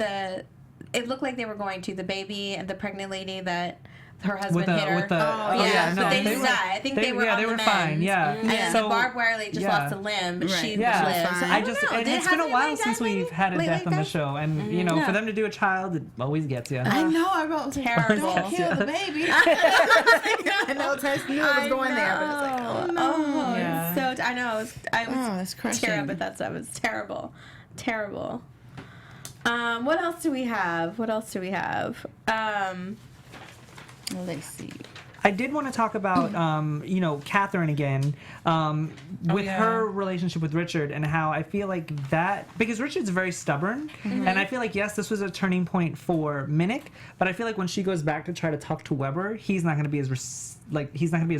It looked like they were going to. The baby and the pregnant lady that her husband hit her. But they didn't die. I think they were on they the were mend. fine. Yeah. And so, the barbed wire lady just lost a limb, but she yeah. lived. So I just don't know. it's been a while since we've had a death on the show, and you know, for them to do a child, it always gets you. I know. I wrote terrible. Don't kill the baby. I know. Tess knew it was going there, but it's like, oh no. So I know. I was it's crushing. tearing up at that stuff. It was terrible. What else do we have? Let's see. I did want to talk about, you know, Catherine again, with her relationship with Richard and how I feel like that, because Richard's very stubborn, and I feel like, yes, this was a turning point for Minnick, but I feel like when she goes back to try to talk to Weber, he's not going to be as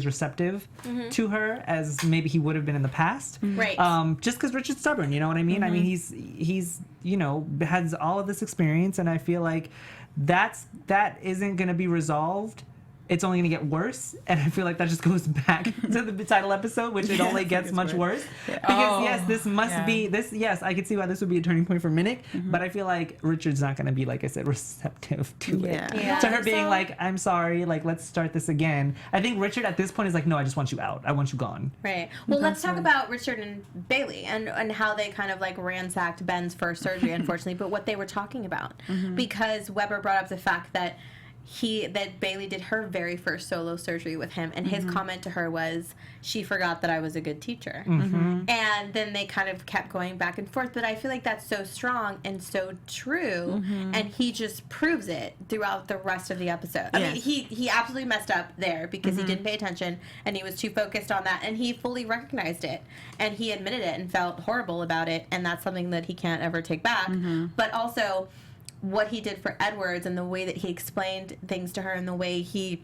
receptive to her as maybe he would have been in the past. Right. Just because Richard's stubborn, you know what I mean? I mean, he's you know, has all of this experience, and I feel like that isn't going to be resolved. It's only going to get worse, and I feel like that just goes back to the title episode, which it only gets much worse. Yeah. Because yes, this must be this. Yes, I can see why this would be a turning point for Minnick, but I feel like Richard's not going to be, like I said, receptive to it. Yeah. To her being like, "I'm sorry, like let's start this again." I think Richard at this point is like, "No, I just want you out. I want you gone." Right. Well, let's talk about Richard and Bailey and how they kind of like ransacked Ben's first surgery, unfortunately, but what they were talking about, because Weber brought up the fact that Bailey did her very first solo surgery with him, and his comment to her was, she forgot that I was a good teacher. And then they kind of kept going back and forth, but I feel like that's so strong and so true, and he just proves it throughout the rest of the episode. I mean, he absolutely messed up there because he didn't pay attention, and he was too focused on that, and he fully recognized it, and he admitted it and felt horrible about it, and that's something that he can't ever take back. But also, what he did for Edwards and the way that he explained things to her and the way he,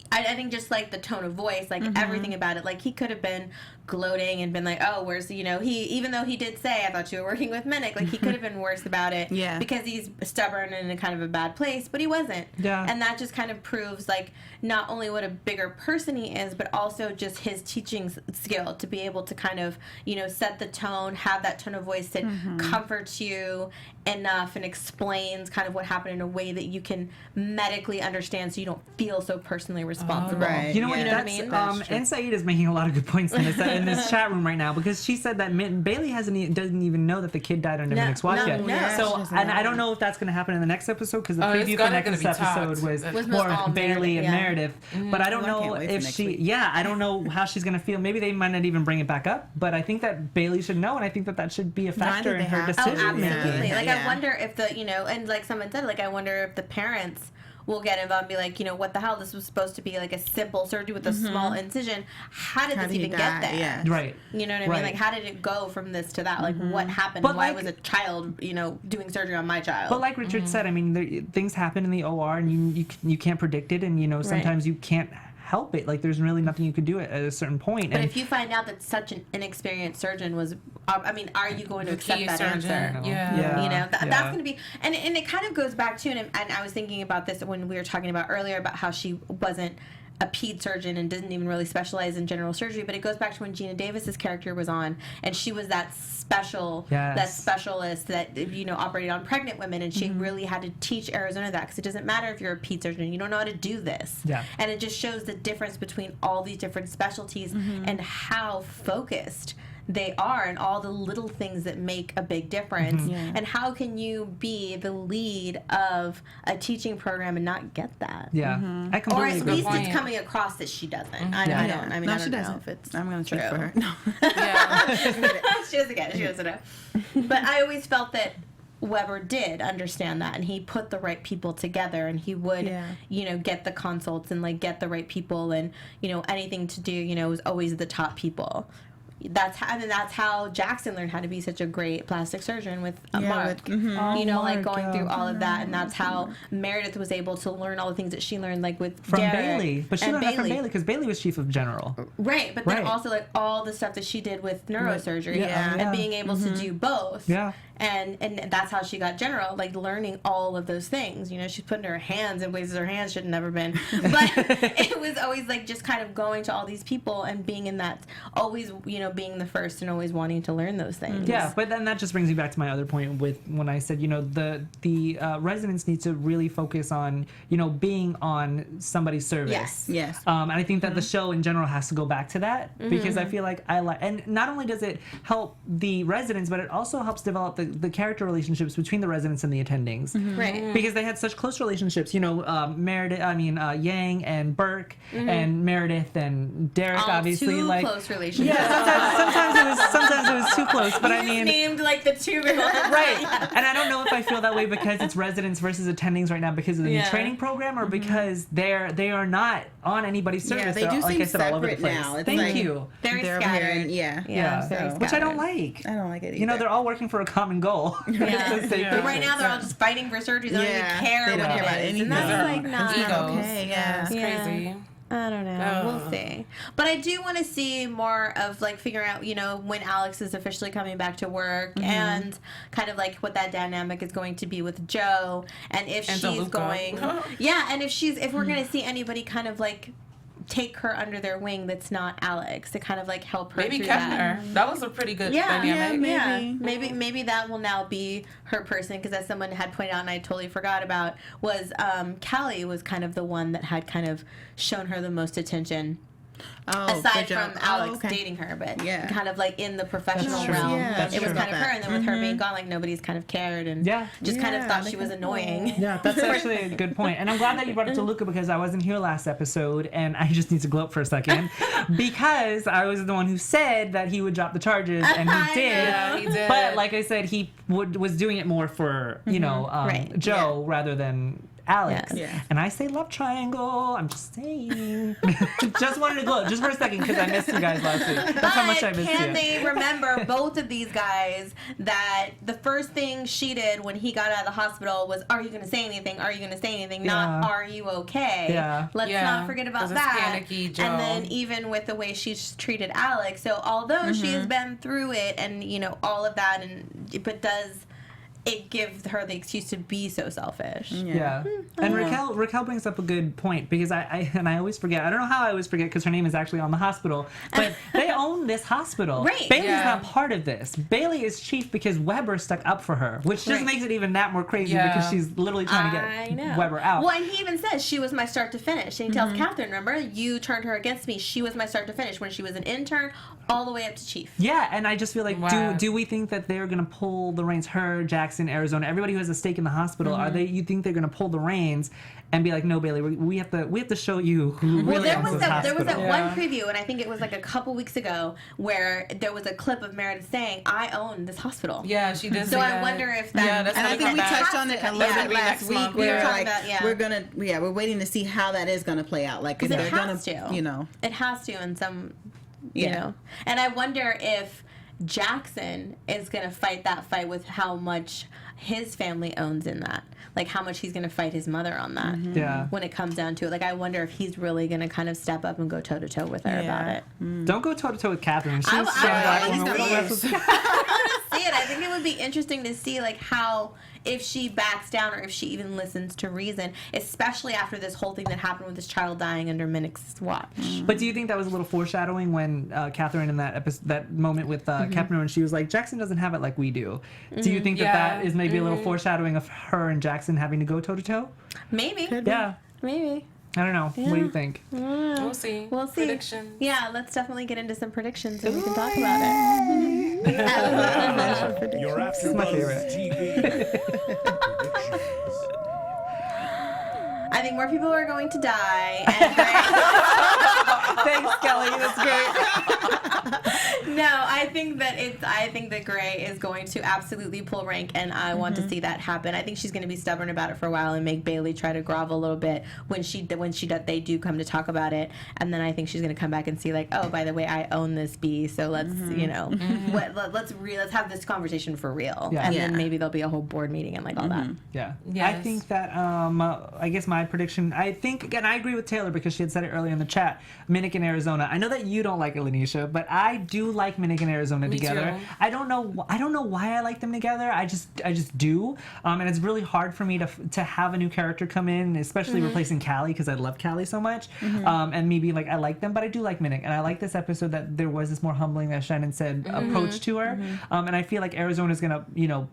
I think just like the tone of voice, like everything about it, like he could have been gloating and been like, oh, where's, you know, even though he did say, I thought you were working with Minnick, like he could have been worse about it because he's stubborn and in a kind of a bad place, but he wasn't. And that just kind of proves like not only what a bigger person he is, but also just his teaching skill to be able to kind of, you know, set the tone, have that tone of voice that comforts you enough and explains kind of what happened in a way that you can medically understand so you don't feel so personally responsible. You know what? You know what I mean? And Saeed is making a lot of good points in this chat room right now, because she said that Bailey doesn't even know that the kid died under Minnick's watch yet. So, and I don't know if that's going to happen in the next episode, because the preview for next episode was more Bailey and Meredith. But I don't know if she, I don't know how she's going to feel. Maybe they might not even bring it back up, but I think that Bailey should know, and I think that should be a factor in her decision making. Like, I wonder if the, you know, and like someone said, like, I wonder if the parents will get involved and be like, you know, what the hell? This was supposed to be like a simple surgery with a small incision. How did this even get there? Right. You know what I mean? Like, how did it go from this to that? Like, what happened? But why was a child, you know, doing surgery on my child? But like Richard said, I mean, things happen in the OR, and you can't predict it, and you know, sometimes you can't help it. Like, there's really nothing you could do at a certain point. But if you find out that such an inexperienced surgeon was, I mean, are you going to accept that answer? You know, that's going to be, and it kind of goes back to, and I was thinking about this when we were talking about earlier about how she wasn't a ped surgeon and didn't even really specialize in general surgery, but it goes back to when Gina Davis's character was on, and she was that that specialist that, you know, operated on pregnant women, and she really had to teach Arizona that, because it doesn't matter if you're a ped surgeon, you don't know how to do this. And it just shows the difference between all these different specialties and how focused they are, and all the little things that make a big difference. And how can you be the lead of a teaching program and not get that? I completely or at agree. least it's coming across that she doesn't. I don't. I mean, no, I don't she know doesn't. if it's I'm going to speak for her. No. She doesn't get it. She doesn't know. But I always felt that Weber did understand that, and he put the right people together, and he would, you know, get the consults and like get the right people, and, you know, anything to do, you know, was always the top people. that's how Jackson learned how to be such a great plastic surgeon with Mark. Oh, You know, like Mark, going yeah. through all of that, and that's how Meredith was able to learn all the things that she learned, like with From Derek Bailey. But she and learned that from Bailey because Bailey was chief of general. Right, but then Right. also like all the stuff that she did with neurosurgery Yeah. and being able to do both. Yeah. And that's how she got general, like learning all of those things. You know, she's putting her hands in places her hands should have never been. But it was always like just kind of going to all these people and being in that, always, you know, being the first and always wanting to learn those things. Yeah, but then that just brings me back to my other point with when I said, you know, the residents need to really focus on, you know, being on somebody's service. Yes. And I think that the show in general has to go back to that because I feel like and not only does it help the residents, but it also helps develop the character relationships between the residents and the attendings. Right. Because they had such close relationships, you know, Yang and Burke and Meredith and Derek, All obviously, too like close relationships. yeah, sometimes it was too close, but You I just mean, named like the two right. And I don't know if I feel that way because it's residents versus attendings right now because of the new Yeah. training program or because they are not on anybody's service. they They're, do like seem I said, all over the separate place. now. It's Thank like- you. Very They're over here scattered. and- yeah. Yeah, very so- Which I don't scattered. like. I don't like it either. You know, they're all working for a common goal. Yeah. To save Yeah. But patients. right now they're all just fighting for surgeries. They don't even care They don't what care it about is. anything. And that's like It's not egos. okay. Yeah. It's Yeah. crazy. I don't know. Oh. We'll see. But I do want to see more of like figuring out, you know, when Alex is officially coming back to work and kind of like what that dynamic is going to be with Joe and if And she's DeLuca. going yeah, and if we're going to see anybody kind of like take her under their wing that's not Alex to kind of like help her Maybe through that. Kepner. That was a pretty good Yeah, dynamic. maybe that will now be her person because as someone had pointed out and I totally forgot about was Kellie was kind of the one that had kind of shown her the most attention. Oh, Aside good job. from Alex Oh, okay. dating her, but Yeah. kind of like in the professional That's true. realm, Yeah, That's it was true. kind of her. And then with her Mm-hmm. being gone, like nobody's kind of cared and Yeah. just kind of Yeah, thought they she was kind of- annoying. Yeah, that's actually a good point. And I'm glad that you brought it to Luca because I wasn't here last episode and I just need to gloat for a second because I was the one who said that he would drop the charges and I he did. know. Yeah, he did. But like I said, he was doing it more for, you know, Right. Joe rather than Alex. Yes. Yeah. And I say love triangle. I'm just saying. Just wanted to gloat just for a second because I missed you guys last week. That's how much I But missed can you. they remember both of these guys that the first thing she did when he got out of the hospital was, "Are you going to say anything? Are you going to say anything?" Not, Yeah. "Are you okay?" Yeah. Let's Yeah, not forget about 'cause it's that. panicky Joe. And then even with the way she's treated Alex, so although she has been through it and you know all of that, but does it give her the excuse to be so selfish? Yeah. And Raquel brings up a good point because I always forget. I don't know how I always forget because her name is actually on the hospital. But they own this hospital. Right. Bailey's Yeah. not part of this. Bailey is chief because Weber stuck up for her, which just Right. makes it even that more crazy Yeah. because she's literally trying to I get know. Weber out. Well, and he even says she was my start to finish. And he tells Catherine, remember, you turned her against me. She was my start to finish when she was an intern all the way up to chief. Yeah, and I just feel like Wow. do we think that they're gonna pull the reins? Her, Jackson, Arizona, everybody who has a stake in the hospital, are they? You think they're gonna pull the reins and be like, no, Bailey, we have to show you who Well, really there owns was this that hospital. one preview, and I think it was like a couple weeks ago, where there was a clip of Meredith saying, "I own this hospital." Yeah, she did. So say I that. wonder if that. Yeah, that's And I gonna think come we back. touched on it a little Yeah. bit Maybe last next week. month. We We were were talking like, about- yeah. we're waiting to see how that is gonna play out. Like, if 'Cause it they're has gonna, to. you know, It has to in some, you Yeah. know. And I wonder if Jackson is going to fight that fight with how much his family owns in that. Like how much he's going to fight his mother on that. Yeah. When it comes down to it. Like I wonder if he's really going to kind of step up and go toe to toe with her about it. Don't go toe to toe with Catherine. She's I so wanna black woman. see What am I it. supposed to- See it. I think it would be interesting to see like how if she backs down or if she even listens to reason, especially after this whole thing that happened with this child dying under Minnick's watch. But do you think that was a little foreshadowing when Catherine in that that moment with Kepner and she was like, Jackson doesn't have it like we do. Do you think that Yeah. that is maybe a little foreshadowing of her and Jackson having to go toe to toe? Maybe. Yeah. Maybe. I don't know. What do you think? We'll see. We'll see. Predictions. Yeah, let's definitely get into some predictions and we can talk about it. Your my favorite. AfterBuzz TV predictions. I think more people are going to die. And Thanks, Kelly. That's great. No, I think that Gray is going to absolutely pull rank, and I want to see that happen. I think she's going to be stubborn about it for a while and make Bailey try to grovel a little bit when they do come to talk about it, and then I think she's going to come back and see like, oh, by the way, I own this bee, so let's let's have this conversation for real, and then maybe there'll be a whole board meeting and like all that. Yeah. Yes. I think that I guess my prediction. I think again, I agree with Taylor because she had said it earlier in the chat. Minnick and Arizona. I know that you don't like it, Lynneisha, but I do like Minnick and Arizona together. Too. I don't know why I like them together. I just do. And it's really hard for me to have a new character come in, especially replacing Callie, because I love Callie so much. And maybe like I like them, but I do like Minnick, and I like this episode that there was this more humbling, as Shannon said, approach to her. And I feel like Arizona's gonna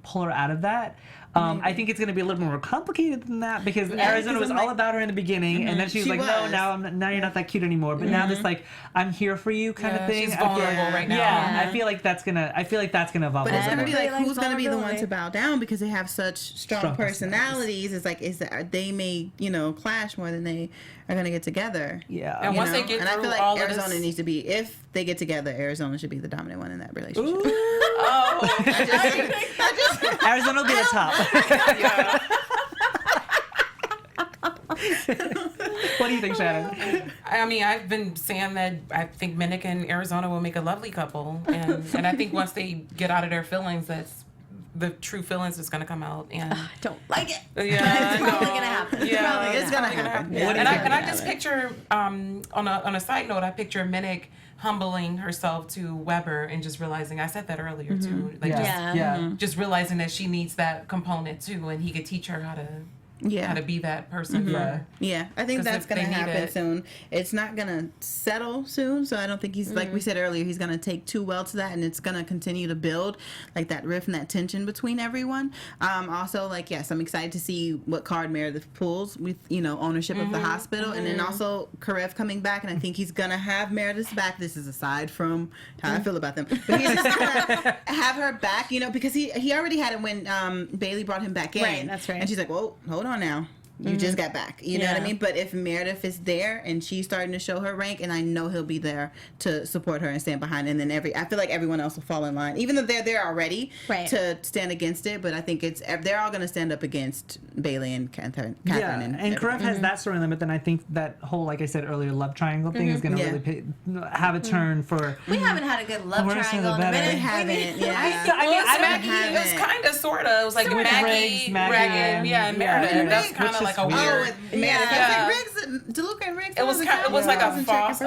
pull her out of that. I think it's going to be a little more complicated than that because Arizona was all about her in the beginning, and then she was like, "No, now you're not that cute anymore." But now this like, "I'm here for you" kind of thing. She's vulnerable right now. Yeah, I feel like that's gonna evolve. But it's a gonna little be bit. like who's gonna be the one to bow down because they have such strong personalities. It's like they may clash more than they are gonna get together. Yeah, And once they get and I through feel like all of Arizona this, needs to be, if they get together, Arizona should be the dominant one in that relationship. Arizona will be the top. What do you think, Shannon? I mean, I've been saying that I think Minnick and Arizona will make a lovely couple, and I think once they get out of their feelings, that's the true feelings is going to come out. And I don't like it. yeah, It's probably gonna happen. Yeah, It's gonna happen. Yeah. And I just picture on a side note, I picture Minnick humbling herself to Weber and just realizing, I said that earlier too, like just realizing that she needs that component too, and he could teach her how to be that person for her. Yeah, I think 'Cause that's if going to they need happen it. soon. It's not going to settle soon, so I don't think he's, like we said earlier, he's going to take too well to that, and it's going to continue to build, like, that rift and that tension between everyone. Also, like, yes, I'm excited to see what card Meredith pulls with, ownership of the hospital, and then also Karev coming back, and I think he's going to have Meredith's back. This is aside from how I feel about them. But he's just going to have her back, because he already had it when Bailey brought him back in. Right, that's right. And she's like, whoa, hold on now. You just got back. You know what I mean? But if Meredith is there and she's starting to show her rank, and I know he'll be there to support her and stand behind, and then I feel like everyone else will fall in line, even though they're there already to stand against it. But I think they're all going to stand up against Bailey and Catherine. And Karev has that storyline, but then I think that whole, like I said earlier, love triangle thing is going to really have a turn for. We haven't had a good love worse or triangle in the a better. minute. We haven't. Yeah. It was kind of, sort of. It was like Maggie, Reagan, and Meredith. That's kind of like a weird. DeLuca and Riggs. It was like a faux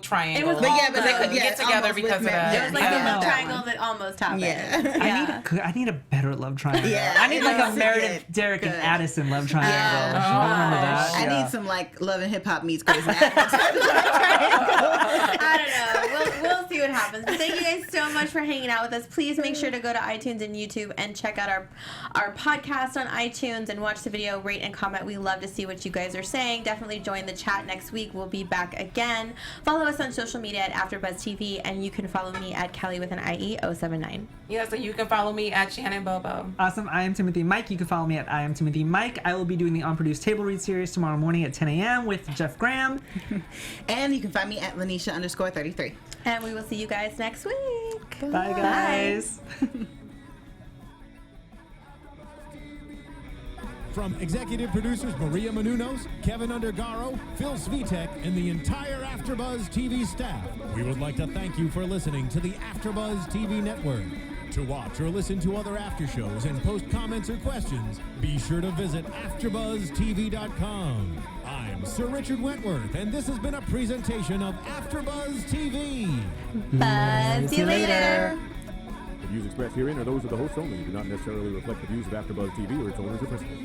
triangle. It was but they couldn't get together because of that. It was like the love triangle that almost happened. Yeah. I need a better love triangle. Yeah. I need like a Meredith, Derek, and Addison love triangle. Remember that? I need some like Love and Hip Hop meets Crazy. I don't know. We'll see what happens. But thank you guys so much for hanging out with us. Please make sure to go to iTunes and YouTube and check out our podcast on iTunes and watch the video, rate and comment. We love to see what you guys are saying. Definitely join the chat next week. We'll be back again. Follow us on social media at AfterBuzz TV, and you can follow me at Kellie with an IE 079. Yeah, so you can follow me at Shannon Bobo. Awesome. I am Timothy Mike. You can follow me at I am Timothy Mike. I will be doing the Unproduced Table Read series tomorrow morning at 10 a.m. with Jeff Graham. And you can find me at Lynneisha_33. And we will see you guys next week. Bye, guys. From executive producers Maria Menounos, Kevin Undergaro, Phil Svitek, and the entire AfterBuzz TV staff, we would like to thank you for listening to the AfterBuzz TV network. To watch or listen to other after shows and post comments or questions, be sure to visit AfterBuzzTV.com. I'm Sir Richard Wentworth, and this has been a presentation of AfterBuzz TV. Buzz you later. The views expressed herein are those of the hosts only and do not necessarily reflect the views of AfterBuzz TV or its owners or principals.